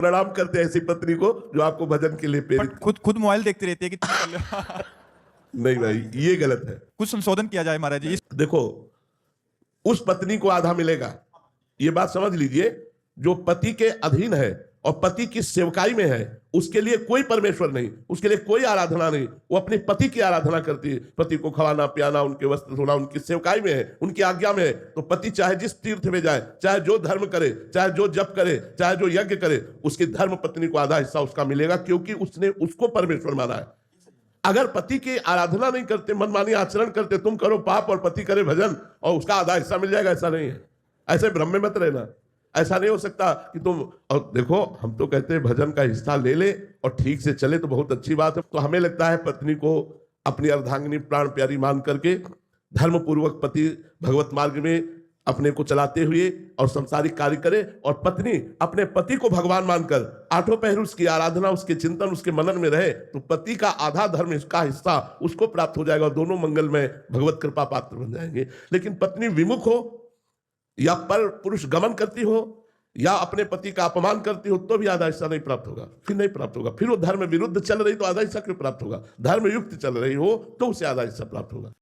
प्रणाम करते हैं ऐसी पत्नी को जो आपको भजन के लिए प्रेरित। खुद खुद मोबाइल देखती रहती है कि तुम कर लो। नहीं भाई, ये गलत है। कुछ संशोधन किया जाए महाराज जी। देखो, उस पत्नी को आधा मिलेगा, ये बात समझ लीजिए। जो पति के अधीन है और पति की सेवकाई में है, उसके लिए कोई परमेश्वर नहीं, उसके लिए कोई आराधना नहीं। वो अपने पति की आराधना करती है। पति को खवाना पियाना, उनके वस्त्र धोना, उनकी सेवकाई में है, उनकी आज्ञा में है। तो पति चाहे जिस तीर्थ में जाए, चाहे जो धर्म करे, चाहे जो जप करे, चाहे जो यज्ञ करे, उसकी धर्म पत्नी को आधा हिस्सा उसका मिलेगा, क्योंकि उसने उसको परमेश्वर माना है। अगर पति की आराधना नहीं करते, मनमानी आचरण करते, तुम करो पाप और पति करे भजन और उसका आधा हिस्सा मिल जाएगा, ऐसा नहीं है। ऐसे भ्रम में मत रहना। ऐसा नहीं हो सकता कि तुम, और देखो हम तो कहते हैं भजन का हिस्सा ले ले और ठीक से चले तो बहुत अच्छी बात है। तो हमें लगता है पत्नी को अपनी अर्धांगिनी प्राण प्यारी मान करके धर्म पूर्वक पति भगवत मार्ग में अपने को चलाते हुए और संसारिक कार्य करे, और पत्नी अपने पति को भगवान मानकर आठों पहर उसकी आराधना, उसके चिंतन, उसके मनन में रहे, तो पति का आधा धर्म का हिस्सा उसको प्राप्त हो जाएगा और दोनों मंगलमय भगवत कृपा पात्र बन जाएंगे। लेकिन पत्नी विमुख हो या पर पुरुष गमन करती हो या अपने पति का अपमान करती हो, तो भी आधा हिस्सा नहीं प्राप्त होगा। फिर नहीं प्राप्त होगा। फिर वो धर्म विरुद्ध चल रही तो आधा हिस्सा क्यों प्राप्त होगा? धर्म युक्त चल रही हो तो उसे आधा हिस्सा प्राप्त होगा।